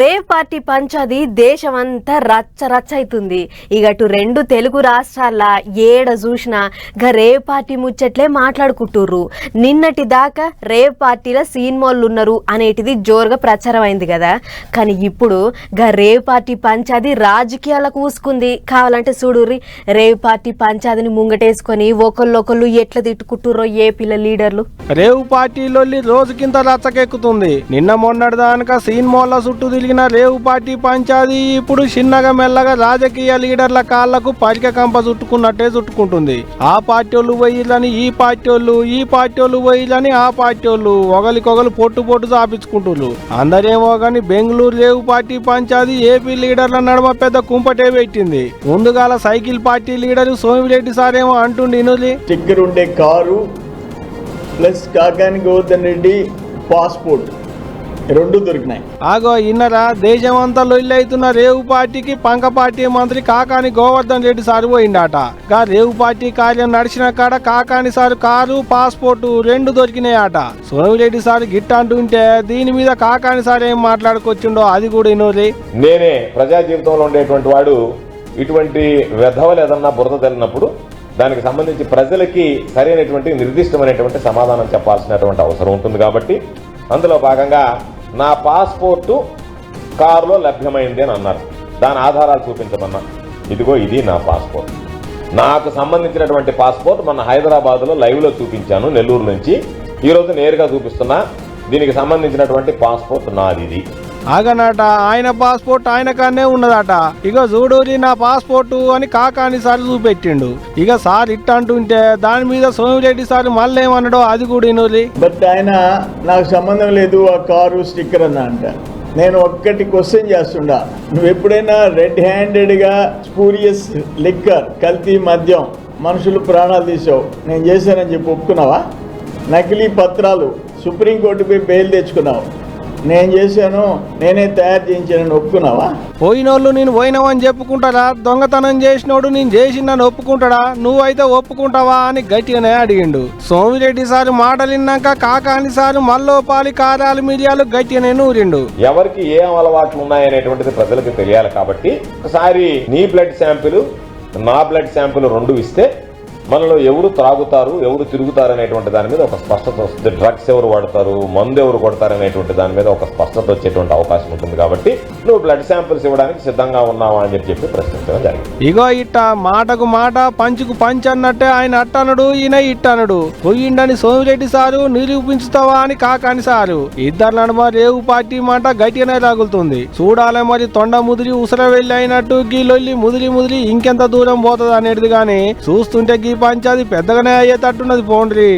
Rave party పంచాది దేశమంతా రచ్చ రచ్చ అవుతుంది. ఇగటు రెండు తెలుగు రాష్ట్రాల ఏడ చూసినా గా రేవ్ పార్టీ ముచ్చట్లే మాట్లాడుకుంటుర్రు. నిన్నటి దాకా రేవ్ పార్టీల సినిమాలు ఉన్నారు అనేటిది జోరుగా ప్రచారం అయింది కదా. కానీ ఇప్పుడు గా రేవ్ పార్టీ పంచాది రాజకీయాలకు ఊసుకుంది. కావాలంటే చూడుర్రి, రేవ్ పార్టీ పంచాదిని ముంగటేసుకొని ఒకళ్ళొకళ్ళు ఎట్లా తిట్టుకుంటుర్రో ఏపీల లీడర్లు. రేవ్ పార్టీలో రోజుకింత రచ్చకెక్కుతుంది. నిన్న మొన్నటిదానక సినిమాల చుట్టూ రేవు పార్టీ పంచాది ఇప్పుడు చిన్నగా మెల్లగా రాజకీయ లీడర్ల కాళ్లకు పరిక కంప చుట్టుకున్నట్టే చుట్టుకుంటుంది. ఆ పార్టీ వాళ్ళు పోయిలని ఈ పార్టీ వాళ్ళు, ఈ పార్టీ వాళ్ళు పోయిలని ఆ పార్టీ వాళ్ళు ఒకరికొకరు పొట్టు చాపించుకుంటున్నారు. అందరేమో గాని బెంగళూరు రేవు పార్టీ పంచాది ఏపీ లీడర్ల నడుమ పెద్ద కుంపటే పెట్టింది. ముందుగాల cycle party leader Somireddy sir ఏమో అంటుండి స్టిక్కర్ ఉండే car plus Kakani Govardhan Reddy passport రెండు దొరికినాయి. ఆగో ఇన్నరా, దేశమంతా లొల్లి అవుతున్న రేవు పార్టీకి పంక పార్టీ మంత్రి కాకాని గోవర్ధన్ రెడ్డి సార్ పోయిండట. గా రేవు పార్టీ కార్యం నడిచిన కాడ కాకాని సార్ కారు పాస్పోర్టు రెండు దొరికినాయట. సోమిరెడ్డి సార్ గిట్ట అంటుంటే దీని మీద కాకాని సార్ ఏం మాట్లాడుకొచ్చిండో అది కూడా ఇనోరి. నేనే ప్రజా జీవితంలో ఉండేటువంటి వాడు ఇటువంటి వ్యధవలు ఏదన్నా బురద తెలినప్పుడు దానికి సంబంధించి ప్రజలకి సరైనటువంటి నిర్దిష్టమైనటువంటి సమాధానం చెప్పాల్సినటువంటి అవసరం ఉంటుంది. కాబట్టి అందులో భాగంగా నా పాస్పోర్టు కారులో లభ్యమైంది అని అన్నారు. దాని ఆధారాలు చూపించమన్నా. ఇదిగో ఇది నా పాస్పోర్ట్. నాకు సంబంధించినటువంటి పాస్పోర్ట్ మొన్న హైదరాబాద్లో లైవ్లో చూపించాను, నెల్లూరు నుంచి. ఈరోజు నేరుగా చూపిస్తున్నా. దీనికి సంబంధించినటువంటి పాస్పోర్ట్ నాది. ఇది ఆగనట, ఆయన పాస్పోర్ట్ ఆయన కానే ఉన్నదట. ఇక చూడూరి నా పాస్పోర్ట్ అని కాకాని సార్ చూపెట్టిండు. ఇక సార్ ఇట్ట అంటుంటే దాని మీద సోమిరెడ్డి సార్ మళ్ళీ ఏమన్నాడో అది కూడా ఇనోరి. బట్ ఆయన నాకు సంబంధం లేదు ఆ కారు స్టిక్కర్ అన్న అంట. నేను ఒక్కటి క్వశ్చన్ చేస్తుండా, నువ్వు ఎప్పుడైనా రెడ్ హ్యాండెడ్గా స్పూరియస్ లిక్కర్ కల్తీ మద్యం మనుషులు ప్రాణాలు తీసావు, నేను చేశానని చెప్పి ఒప్పుకున్నావా? నకిలీ పత్రాలు సుప్రీంకోర్టుపై బెయిల్ తెచ్చుకున్నావు, నేను చేశాను, నేనే తయారు చేయించానని ఒప్పుకున్నావా? పోయినోళ్ళు నేను పోయినావని చెప్పుకుంటారా? దొంగతనం చేసినోడు నేను చేసినని ఒప్పుకుంటాడా? నువ్వైతే ఒప్పుకుంటావా అని గట్టిగానే అడిగిండు. సోమిరెడ్డి సార్ మాటలు విన్నాక కాకాని సార్ మల్లోపాలి కారాలు మిరియాలు గట్టిగానే నూరిండు. ఎవరికి ఏం అలవాట్లు ఉన్నాయనేటువంటిది ప్రజలకు తెలియాలి. కాబట్టి ఒకసారి నీ బ్లడ్ శాంపిల్, నా బ్లడ్ శాంపిల్ రెండు ఇస్తే మనలో ఎవరు త్రాగుతారు, ఎవరు తిరుగుతారు అనేటువంటి దాని మీద ఒక స్పష్టత వస్తుంది. డ్రగ్స్ ఎవరు వాడతారు, మందు ఎవరు కొడతారు అనేటువంటి దాని మీద ఒక స్పష్టత వచ్చేటువంటి అవకాశం ఉంటుంది. కాబట్టి నువ్వు బ్లడ్ శాంపిల్స్ ఇవ్వడానికి సిద్ధంగా ఉన్నావా అని చెప్పి ప్రశ్నించడం జరిగింది. ఇగో ఇట్ట మాటకు మాట పంచుకు పంచ్ అన్నట్టే ఆయన అట్టనడు, ఈయన ఇట్టనడు. పోయిండని సోమిరెడ్డి సారు నిరూపించుతావా అని కాకాని సారు. ఇద్దరు నడుమ రేవు పార్టీ మాట గట్టిగానే రాగులుతుంది. చూడాలి మరి తొండ ముదిరి ఉసర వెళ్ళి అయినట్టు గీ లొల్లి ముదిరి ఇంకెంత దూరం పోతుంది అనేది. గాని చూస్తుంటే గీ పంచాది పెద్దగానే అయ్యేటట్టున్నది. పోండ్రి.